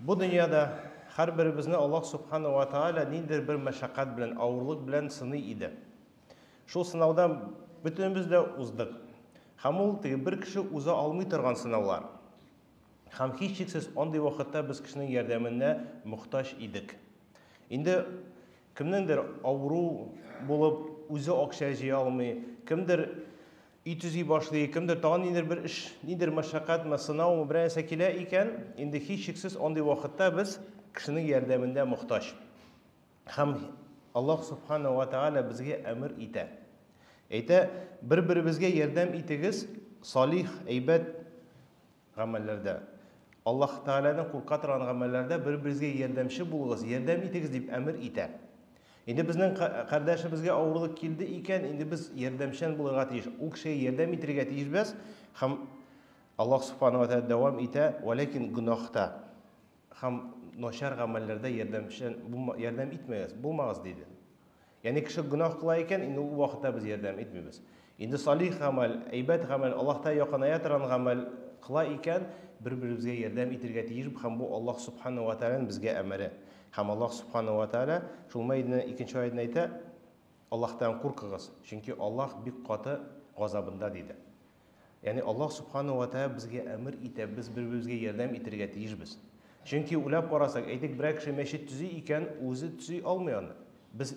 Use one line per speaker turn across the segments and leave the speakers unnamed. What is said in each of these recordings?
Bu dünyada her birimizni Allah subhanahu wa ta'ala nindir bir meşakkat bilen, ağırlık bilen sınıy idi. Şu sınavdan bütünümüz de uzdık. Hem ol bir kişi uza almay turgan sınavlar. Hem hiç şeksiz onday vaqtda biz kişinin yardımına muhtaç idik. Indi kimnindir avru bulup uza okşayıcı almay, kimdir İtüzi başlıyor, kimdir tağın nedir bir iş, nedir meşakkat, sınav mı bir sekile iken, indi hiç şeksiz onday vaqtda biz kişinin yardımına muhtaç. Hem Allah subhanahu wa ta'ala bizge emir ite. Ete bir-birimizge yardım itigiz salih, eybet gamellerde. Allah Teala'nın korkatıran gamellerde bir-birimizge yardımcı buluguz, yardım itigiz deyip emir ite. Indi bizning kardeşimizge ağırlık kildi iken, indi biz yardımcı buluğa tiyiş. O kişiye yardım itirge tiyiş biz. Hem Allah subhanahu wa ta'ala devam ite, velakin günahta. Hem noşar gamellerde yardım itmeyiz, bulmağız dedi. Yani kişi günah kılayken indi o vakitte biz yardım etmiyoruz. Indi salih amel, eybet amel, Allah'ta yakınaya tıran amel kılayken bir-birimizge yardım itirge tiyiş. Hem bu Allah subhanahu wa ta'ala'nın bizge emri. Hem Allah subhanahu wa ta'ala şul meydine ikinci ayetine ayta Allah'tan korkuguz. Çünkü Allah bir katı gazabında dedi. Yani Allah subhanahu wa ta'ala bizge emir ite, biz bir-birimizge yardım itirge tiyiş biz. Çünkü ulap qarasak, aytik bir kişi meşit tüzü iken, o'zi tüzü almayan. Biz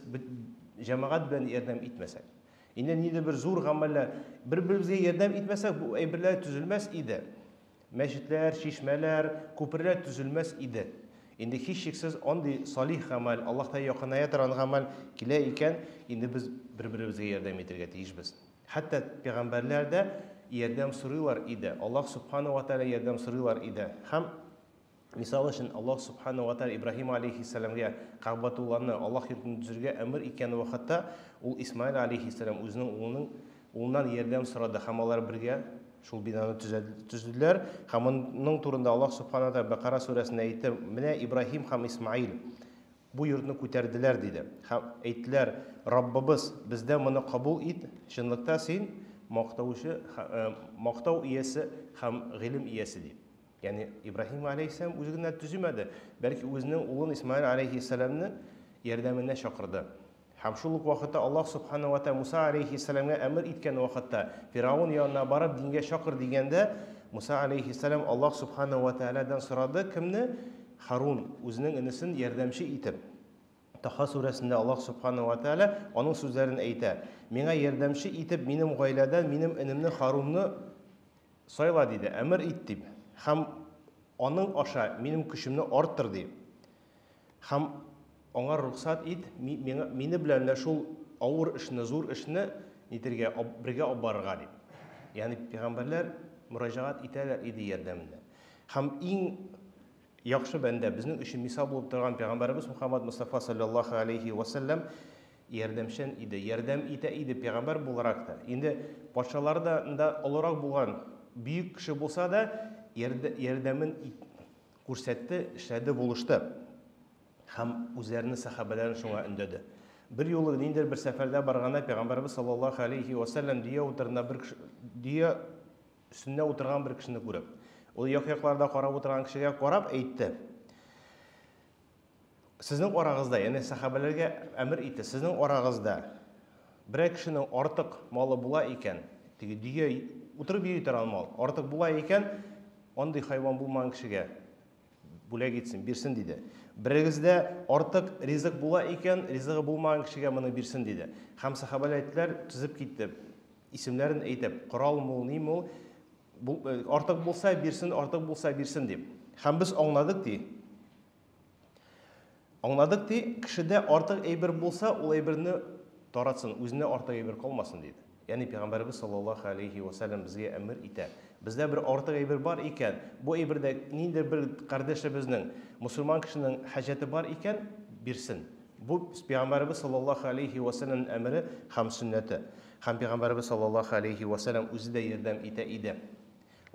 cemaat bilen yardım etmesek. Indi neydi bir zor gameller, bir-birimizge yardım etmesek, bu eybirler tüzülmez idi. Meşitler, şişmeler, köprüler tüzülmez idi. Indi hiç şeksiz ondi salih gamel, Allah'ta yakınaya tıran gamel kile iken, indi biz bir-birimizge yardım etirge tiyiş biz. Hatta peygamberler de yardım soruyorlar idi. Allah subhanahu wa ta'ala yardım soruyorlar idi. Hem misal için Allah subhanahu wa ta'ala İbrahim aleyhisselamga Ka'batullah'ni Allah yurtini tuzurga emir etgan vaqtda ul İsmail aleyhisselam o'zining o'g'lidan yordam so'radi. Hammalar birga şul binoni tuzdilar. Hammaning turunda Allah subhanahu wa ta'ala Baqara surasida aytdi, "Mine İbrahim ham İsmail bu yurtni ko'tardilar" dedi. Aytdilar, "Rabbimiz bizdan buni qabul et, shunlikda sen maqtov iyasi ham ilm iyasi" dedi. Yani İbrahim Aleyhisselam o'ziga tuzmadi, balki o'zining o'g'li İsmail Aleyhisselamni yordamına chaqirdi. Ham shuluk vaqtda Allah subhanahu wa ta'ala Musa Aleyhisselamga emir etgan vaqtda Firavun yonina borib dinga chaqir deganda Musa Aleyhisselam Allah subhanahu wa ta'aladan so'radi, kimni? Harun o'zining inisini yordamchi etib. Taha surasida Allah subhanahu wa ta'ala onun so'zlarini aytadi. Menga yordamchi etib mening oiladan mening inimni Harunni sayla dedi, emir etdi. Hem onun aşağı benim gücümni arttırdı. Hem ona ruhsat et, meni bilen de şul ağır işini, zor işini nitirge birge abarga dedi. Yani peygamberler müracaat ederler idi yardımında. Hem en yaxşı bende bizning için misal bulup durgan peygamberimiz Muhammed Mustafa sallallahu aleyhi ve sellem yardımcı idi. Yardım idi peygamber bularak da. Şimdi paşalarda da olarak bulan büyük kişi bulsa da yardımın ko'rsatdi, ishladi, buluştu. Hem üzerine sahabelerin şuna ündedi. Bir yolu nindir bir seferde barganda Peygamberimiz sallallahu aleyhi ve sellem diye oturduğunda diye üstünde oturgan bir kişini görüp, o yaklarda qarab oturgan kişiye qarab aytdi. Sizning orag'izda, yani sahabelerge emir etdi, sizning orag'izda bir kişinin artık malı bula iken, diye oturup yiyitiran mal, artık bula iken, onday hayvan bulmayan kişiye bula gitsin, birsin dedi. Birinizde artık rizq bula iken, rizqi bulmayan kişiye bunu birsin dedi. Hem sahabeler aytdilar, tüzüp gitti. İsimlerini aytib, Qural mol, ne mol, artık bulsa birsin, artık bulsa birsin deyip. Hem biz anladık deyip. Anladık deyip, kişide artık eybir bulsa, o eybirini taratsın, özüne artık eybir kalmasın dedi. Yani Peygamberimiz sallallahu aleyhi ve sellem bizge emir ite. Bizde bir artık eybir var iken, bu eybirde nedir bir kardeşimizin, Müslüman kişinin haceti var iken birsin. Bu Peygamberimiz sallallahu aleyhi ve sellem emri hem sünneti. Hem Peygamberimiz sallallahu aleyhi ve sellem özü de yardım ite idi.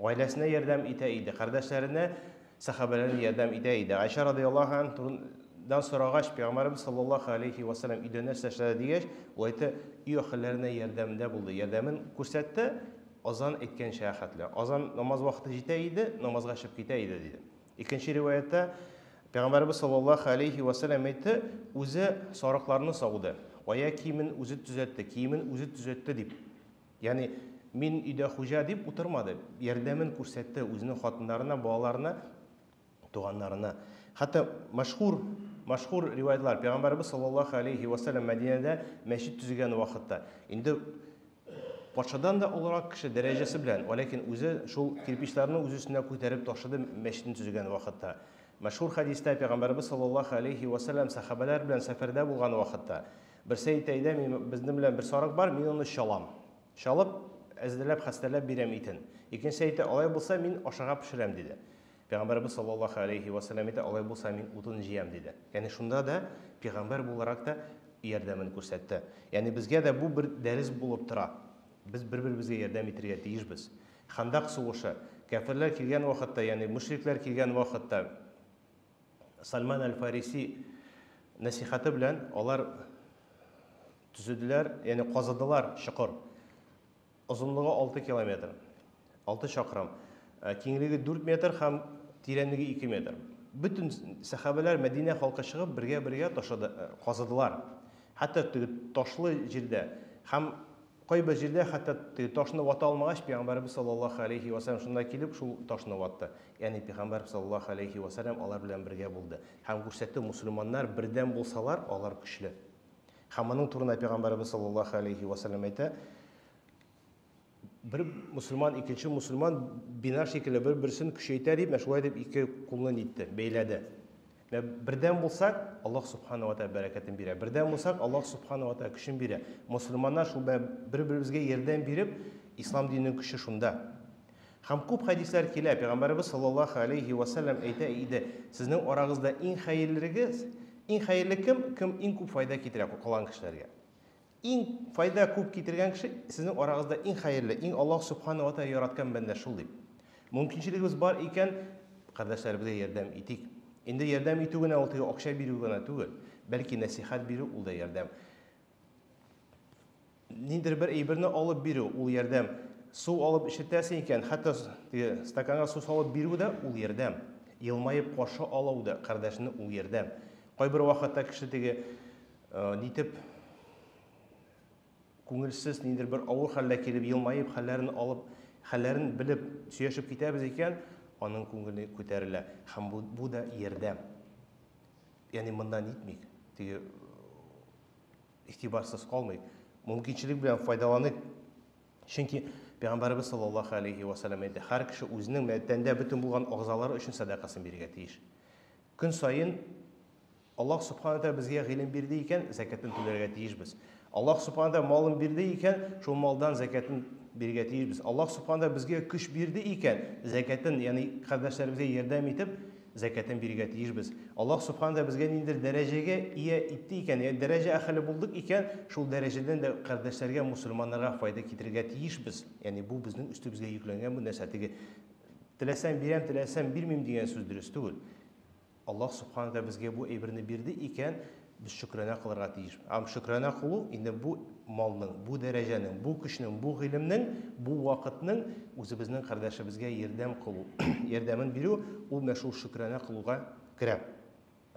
Ailesine yardım ite idi. Kardeşlerine, sahabelerine yardım ite idi. Ayşe radıyallahu anh'dan sorağaç Peygamberimiz sallallahu aleyhi ve sellem idöner seçlere diyeç, o ayeti iyi ahillerine yardımda buldu. Yardımın kursattı, azan etken şahatla. Azan namaz vakti jite idi, namazga şıp gite idi dedi. İkinci rivayette Пәйғамбәрбез саллаллаху алейхи вассалам әйтте, үзе сарыкларны сауды, аяк киемен үзе төзәтте, киемен үзе төзәтте дип. Яғни мин өйдә хуҗа дип утырмады, ярдәмен күрсәтте үзенең хатыннарына, балаларына, туганнарына. Хәтта машһур риваятлар, Пәйгамбәрбез саллаллаху алейхи вассалам Мәдинәдә мәчет төзегән вакытта, инде патшадан да олырак кеше дәрәҗәсе белән, ләкин үзе шул кирпечләрне үз өстенә күтәреп ташыды мәчетен төзегән вакытта. Мәшһүр хадистә Пәйгамбәрбез саллаллаху алейхи вассалам сахабалар белән сәфәрдә булган вакытта, берсе әйтә, безнең белән бер сарык бар, мин аны шалам. Шалып, әзерләп, хәстәләп бирәм итен. Икенче әйтә, алай булса мин ашыга пешерәм диде. Пәйгамбәрбез саллаллаху алейхи вассалам әйтә, алай булса мин утын җыям диде. Яғни шунда да пәйгамбәр буларак та ярдәмен күрсәтте. Яғни безгә дә бу бер дәрес булып тора. Без бер-беребезгә ярдәм итәргә тиешбез. Хандак сугышы, кафирләр килгән вакытта, яғни мушриклар килгән вакытта Сальман аль-Фариси насихаты белән алар төзеделәр, яғни казыдылар чокыр. Озынлыгы 6 километр, 6 чакрым, киңлеге 4 метр һәм тирәнлеге 2 метр. Bütün сахабалар Мәдинә халкы чыгып бергә казыдылар. Хәтта ташлы җирдә һәм кайбер җирдә хәтта ташны вата алмагач, Пәйгамбәрбез саллаллаху алейхи вассалам шунда килеп шул ташны ватты. Яғни Пәйгамбәр саллаллаху алейхи вассалам алар белән бергә булды. Һәм күрсәтте, мусульманнар бердән булсалар, алар көчле. Һәм аның турында Пәйгамбәрбез саллаллаху алейхи вассалам әйтә, bir musulmon ikkinchi musulmon bino shekilli bir-birsini kuchaytar deb shulay deb ikki qo'lni nitdi, beyladi. Va birdan bo'lsak, Alloh subhanahu va taolo barakatini beradi. Birdan bo'lsak, Alloh subhanahu va taolo kuchini beradi. Musulmonlar shu bir-birimizga yordam berib, islom dinining kuchi shunda. Ham ko'p hadislar keladi. Payg'ambarimiz sollallohu alayhi va sallam aytadi, sizning orangizda eng xayrli kim eng ko'p foyda keltiradi qolgan kishilarga. Eng foyda ko'p keltirgan kishi sizning orangizda eng xayrli, eng Alloh subhanahu va taolo yaratgan banda shul deb. Mumkinchiligimiz bor ekan, qardoshlarga yordam etik. Endi yordam etugina o'tiga o'xshab berugina tugul, balki nasihat beru ulda yordam. Nindir bir aybirni olib beru ul yordam. Suv olib ishitasan ekan, hatto stakanga suv solib beruda ul yordam. Yilmayib qarshi oluvda qardoshini ul yordam. Qo'y bir vaqtda kishi nitib ko'ngilsiz nindir bir avur halda kelib yilmayib hallarini bilib suyashib ketamiz ekan, onun ko'ngili ko'tariladi. Ham bu da yordam. Ya'ni bundan nitmik, ihtiborsiz qolmaydi. Mumkinchilik bilan foydalanib. Chunki Payg'ambarimiz sollallohu alayhi va sallam aytdi, har kishi o'zining madanda butun bo'lgan a'zolari uchun sadaqasini berishga tegish. Kun sayin Alloh subhanahu va taolo bizga ilm berdi ekan, zakatni to'larga tegishmiz. Alloh subhanahu va taolo molni berdi ekan, shu moldan zakatni berishga tegishmiz. Alloh subhanahu va taolo bizga kuch berdi ekan, zakatni, ya'ni qardoshlarimizga yordam etib, zakatni berishga tegishmiz. Alloh subhanahu va taolo bizga nindir darajaga ega etdi ekan, ya'ni daraja ahli bo'ldik ekan, shu darajadan da qardoshlarga, musulmonlarga foyda keltirishga tegishmiz. Ya'ni bu bizning ustimizga yuklangan bu narsatiga tilasam berem, tilasam bermem degan so'z durust tugul. Alloh subhanahu va taolo bizga bu aybirni berdi ekan, biz shukrona qilishga tegishmiz. Am shukrona qilib, endi bu molning, bu darajaning, bu kuchning, bu ilmning, bu vaqtning o'zimizning qardoshimizga yordamini beru, u mashul shukrona qilishga kiradi.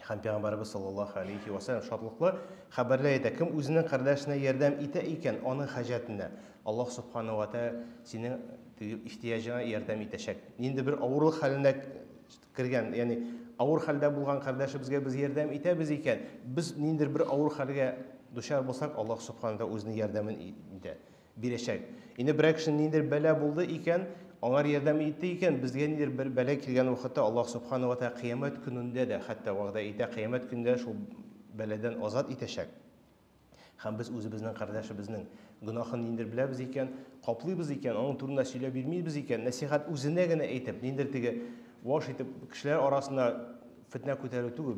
Ham Payg'ambarimiz sollallohu alayhi va sallam shodliqli xabarlar aytadi, kim o'zining qardoshina yordam eta ekan, uning hojatini Alloh subhanahu va taolo sening ehtiyojingga yordam etashak. Endi bir og'irlik holida kirgan, ya'ni ağır halda bulgan kardeşimizge biz yordam etamiz ekan, biz nindir bir ağır halga dushar bo'lsak, Alloh subhanahu va taolo o'zining yordamini berishak. Endi bir kishi nindir bala bo'ldi ekan, onlar yordam etdi ekan, bizga nindir bir bala kelgan vaqtda Alloh subhanahu va taolo qiyomat kunida da, hatto vaqtda ayta qiyomat kunida shu baladan ozod etashak. Ham biz o'zimizning qardoshimizning gunohini nindir bilamiz ekan, qoplaymiz ekan, uning turida so'ylab bermaymiz ekan, nasihat o'zinagina aytib, nindir vosh etib kishilar orasida fitna ko'tarib tugul,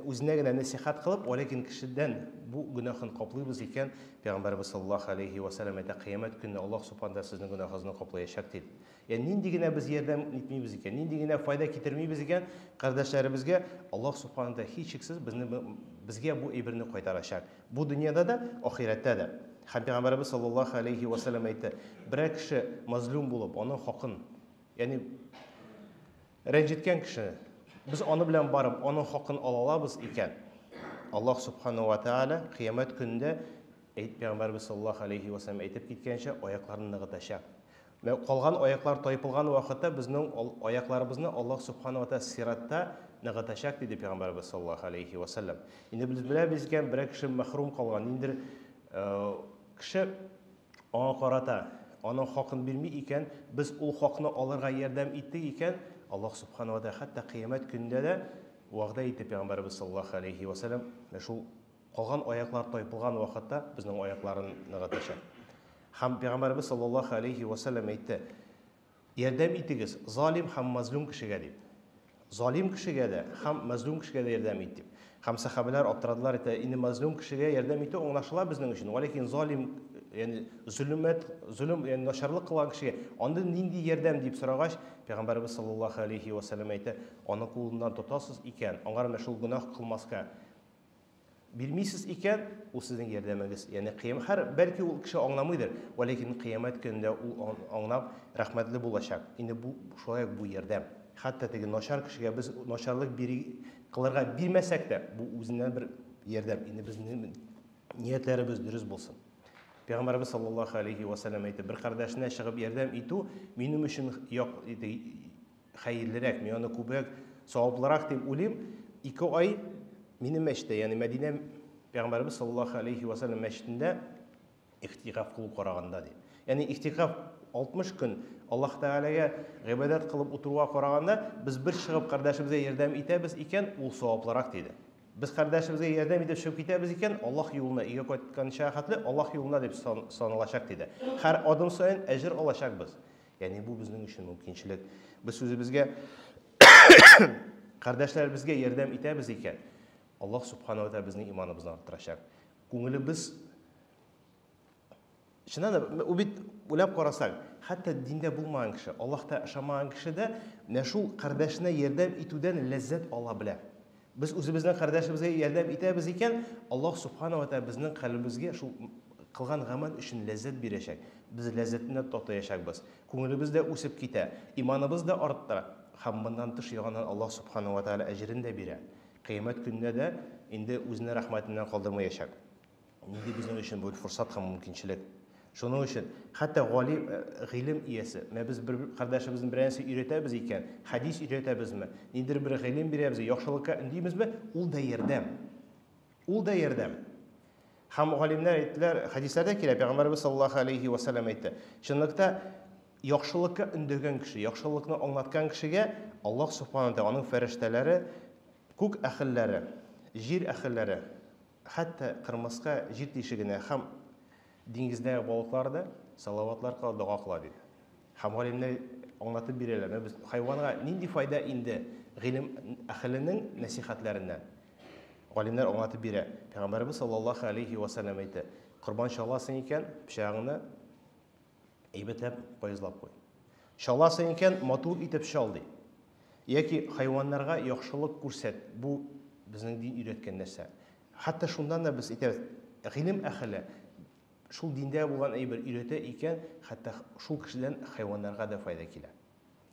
o'zinagina nasihat qilib, lekin kishidan bu gunohini qoplaymiz ekan, Payg'ambarimiz sollallohu alayhi va sallam aytdi, qiyomat kunida Alloh subhanahu va taolo sizning gunohingizni qoplayacak dedi. Ya'ni nindigina biz yerdan etmaymiz ekan, nindigina foyda keltirmaymiz ekan, qardoshlarimizga Alloh subhanahu va taolo hech cheksiz bizga bu ibrni qaytaracak. Bu dunyoda da, oxiratda da. Ham Payg'ambarimiz sollallohu alayhi va sallam aytdi, bir kishi mazlum bo'lib, uning haqini, ya'ni ranjitgan kishi Biz аны белән барып, аның хакын ала алабыз икән, Аллаһ Субхану ва Тааля кыямәт көндә Пәйгамбәрбез саллаллаһу алейхи ва саллям әйтеп киткәнчә, аякларны ныгытачак. Калган аяклар тайпылган вакытта безнең аякларыбызны Аллаһ Субхану ва Тааля сиратта ныгытачак диде Пәйгамбәрбез саллаллаһу алейхи ва саллям. Инде без беләбез икән, бер кеше мәхрум калган, ниндер кеше аңа карата аның хакын бирми икән, без ул хакны алырга ярдәм иттек икән, Аллаһ Субхану ва Тааля хәтта кыямәт көндә дә вәгъдә итеп Пәйгамбәрбез саллаллаһу алейхи ва саллям, шул калган аяклар тайпылган вакытта безнең аякларын ныгытачак. Һәм Пәйгамбәрбез саллаллаһу алейхи ва саллям әйтте: "Ярдәм итегез залим һәм мазлум кешегә" дип. Залим кешегә дә һәм мазлум кешегә дә ярдәм ит дип. Һәм сахабалар аптырадылар, инде мазлум кешегә ярдәм итү аңлашыла безнең өчен. Ләкин залим, ягъни zulm, ягъни начарлык кылган кешегә анда нинди ярдәм дип сорагач, Пәйгамбәрбез саллаллаһу алейхи ва саллям әйтте: "Аны кулыннан тотасыз икән, аңар шул гөнаһ кылмаска бирмисез икән, ул сезнең ярдәмегез." Ягъни һәр бәлки ул кеше аңламыйдыр, ләкин кыямәт көндә ул аңлап рәхмәтле булачак. Инде бу шулай бу ярдәм. Хәтта теге начар кешегә без начарлык кылырга бирмәсәк тә, бу үзеннән бер ярдәм. Инде безнең ниятләребез дөрес булсын. Пәйгамбәрбез саллаллаһу алейхи ва саллям әйтте: "Бер кардәшенә чыгып ярдәм итү минем өчен хәерлерәк, мин аны күбрәк саваплырак дип уйлыйм. 2 ай минем мәчеттә, ягъни Мәдинә Пәйгамбәрбез саллаллаһу алейхи ва саллям мәчетендә ихтикаф кылу караганда" ди. Ягъни ихтикаф 60 көн Аллаһ Тәгаләгә гыйбадат кылып утыруга караганда, без бер чыгып кардәшебезгә ярдәм итәбез икән, ул саваплырак диде. Без кардәшебезгә ярдәм итеп чыгып китәбез икән, Аллаһ юлына, өйгә кайтканча хәтле Аллаһ юлына дип саналачак диде. Һәр адым саен әҗер алачакбыз. Ягъни бу безнең өчен мөмкинчелек. Без үзебезгә кардәшләребезгә ярдәм итәбез икән, Аллаһ Субхану ва Тааля безнең иманыбызны арттырачак. Күңелебез шуннан да бит уйлап карасак, хәтта диндә булмаган кеше, Аллаһта ышанмаган кеше дә менә шул кардәшенә ярдәм итүдән ләззәт ала белә. Без үзебезнең кардәшебезгә ярдәм итәбез икән, Аллаһ Субхану ва Тааля безнең калбыбызга шул кылган гамәл өчен ләззәт бирәчәк. Без ләззәтне татаячакбыз. Күңелебез дә үсеп китә, иманыбыз да арттыра. Һәм моннан тыш ягыннан Аллаһ Субхану ва Тааля әҗерен дә бирә. Кыямәт көндә дә инде үзенең рәхмәтеннән калдырмаячак. Инде безнең өчен бу форсат һәм мөмкинчелек. Шуның өчен хәтта гыйлем иясе, без бер кардәшебезнең берәрсе өйрәтәбез икән, хадис өйрәтәбезме, ниндер бер гыйлем бирәбез, яхшылыкка үндимезме, ул да ярдәм. Ул да ярдәм. Һәм галимнәр әйттеләр, хадисләрдә килә, Пәйгамбәрбез саллаллаһу алейхи ва саллям әйтте: "Чынлыкта яхшылыкка үндәгән кеше, яхшылыкны аңлаткан кешегә Аллаһ Субхану ва Тааля, аның фәрештәләре, күк әхилләре, җир әхилләре, хәтта кырмыска җир тишегенә һәм диңгездәге балыклар да салаватлар кылып дуа кыла" диде. Һәм галимнәр аңлатып бирәләр, без хайванга нинди файда инде гыйлем әхленең насихатларыннан. Галимнәр аңлатып бирә. Пәйгамбәрбез саллаллаһу алейхи ва саллям әйтте: "Корбан чаласың икән, пычагыңны әйбәтләп поезлап куй. Чаласың икән, матур итеп чал" ди. Яки хайваннарга яхшылык күрсәт. Бу безнең дин өйрәткән нәрсә. Хәтта шундан да без әйтәбез, гыйлем әхле шул диндә булган әйбер өйрәтә икән, хәтта шул кешедән хайваннарга да файда килә.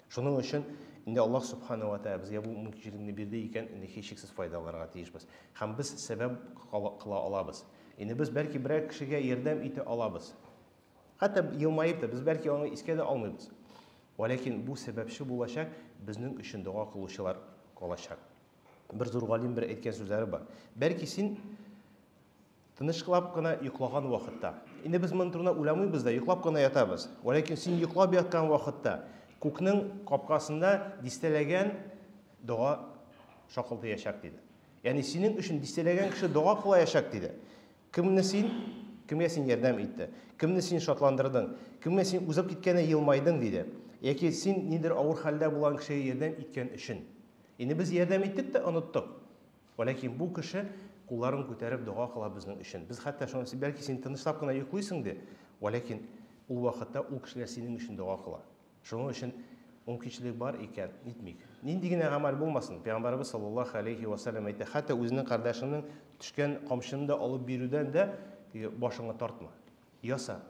Шуның өчен инде Аллаһ Субхану ва Тааля безгә бу мөмкинлекне бирде икән, инде һичшиксез файдаларга тиешбез. Һәм без сәбәп кыла алабыз. Инде без бәлки берәр кешегә ярдәм итә алабыз. Хәтта елмаеп та, без бәлки аны искә дә алмыйбыз. Ләкин бу сәбәпче булачак, безнең өчен дуа кылучылар калачак. Бер зур галим бер әйткән сүзләре бар. Бәлки син тынычлап кына йоклаган вакытта, инде без моны турында уйламыйбыз да, йоклап кына ятабыз. Ләкин син йоклап яткан вакытта күкнең капкасында дистәләгән дуа шакылдаячак диде. Ягъни синең өчен дистәләгән кеше дуа кылаячак диде. Кемгә син ярдәм итте? Кемне син шатландырдың? Кемгә син узып киткәнә елмайдың диде. Яки син ниндер авыр хәлдә булган кешегә ярдәм иткән өчен. Инде без ярдәм иттек тә оныттык. Ләкин бу кеше кулларын күтәреп дуа кыла безнең өчен. Без хәтта шуны бәлки син тынычлап кына йоклыйсың ди, ләкин ул вакытта ул кешеләр синең өчен дуа кыла. Шуның өчен мөмкинчелек бар икән, нитмик. Нинди генә гамәл булмасын, Пәйгамбәрбез саллаллаһу алейхи ва саллям әйтте, хәтта үзенең кардәшенең төшкән камчыны да алып бирүдән дә башыңа тартма. Яса.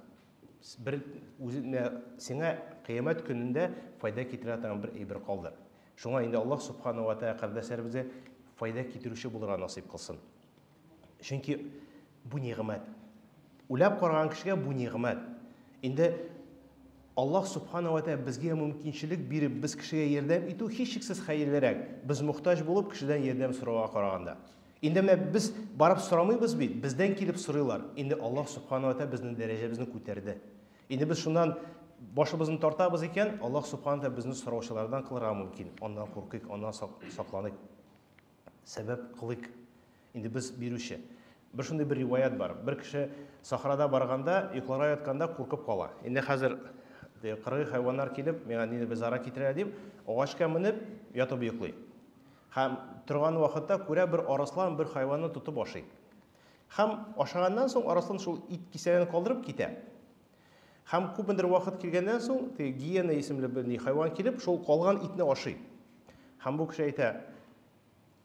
Бер үзеңә сиңа кыямәт көнендә файда китерә торган бер әйбер калдыр. Шуңа инде Аллаһ субхана ва тааля кардәшләребезгә файда китерүче булырга насыйп кылсын. Чөнки бу нигъмәт. Уйлап караган кешегә бу нигъмәт. Инде Аллаһ субхана ва тааля безгә мөмкинчелек биреп, без кешегә ярдәм итү һичшиксез хәерлерәк. Без мохтаҗ булып кешедән ярдәм сорауга караганда. Инде без барып сорамыйбыз бит, бездән килеп сорыйлар. Инде Аллаһ субхана ва тааля безнең дәрәҗәбезне күтәрде. Инде без шуннан башыбызны тартабыз икән, Аллаһ субхана тааля безне сораучылардан кылырга мөмкин. Аннан куркыйк, аннан сакланыйк. Сәбәп кылыйк. Инде без бирүче. Бер шундый бер риваят бар. Бер кеше сахрада барганда, йокларга ятканда куркып кала. Инде хәзер кыргый хайваннар килеп, миңа нидер бер зарар китерә дип, агачка менеп, ятып йоклый. Һәм торган вакытта күрә бер арыслан бер хайванны тотып ашый. Һәм ашаганнан соң арыслан шул ит кисәген калдырып китә. Һәм күпмедер вакыт килгәннән соң, гиена исемле бер хайван килеп, шул калган итне ашый. Һәм бу кеше әйтә: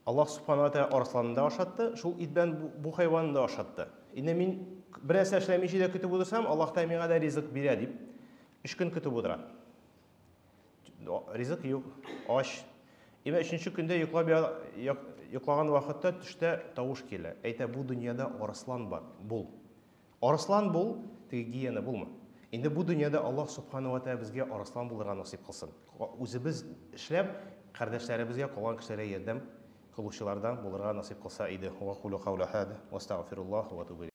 Аллаһ субхана ва тааля арысланны да ашатты, шул ит белән бу хайванны да ашатты. Инде мин бер нәрсә эшләмичә дә көтеп утырсам, Аллаһ та миңа да ризык бирә дип, 3 көн көтеп утыра. Ризык юк, ач. Име 3нче көндә йоклаган вакытта төштә тавыш килә. Әйтә: бу дөньяда арыслан бар, бул. Арыслан бул, теге гиена булма. Инде бу дөньяда Аллаһ субхана ва тааля безгә арыслан булырга насыйп кылсын. Үзебез эшләп, кардәшләребезгә, калган кешеләргә ярдәм кылучылардан булырга насыйп кылса иде. Ва кулу каула хада, ва астагфируллаһ ва атубу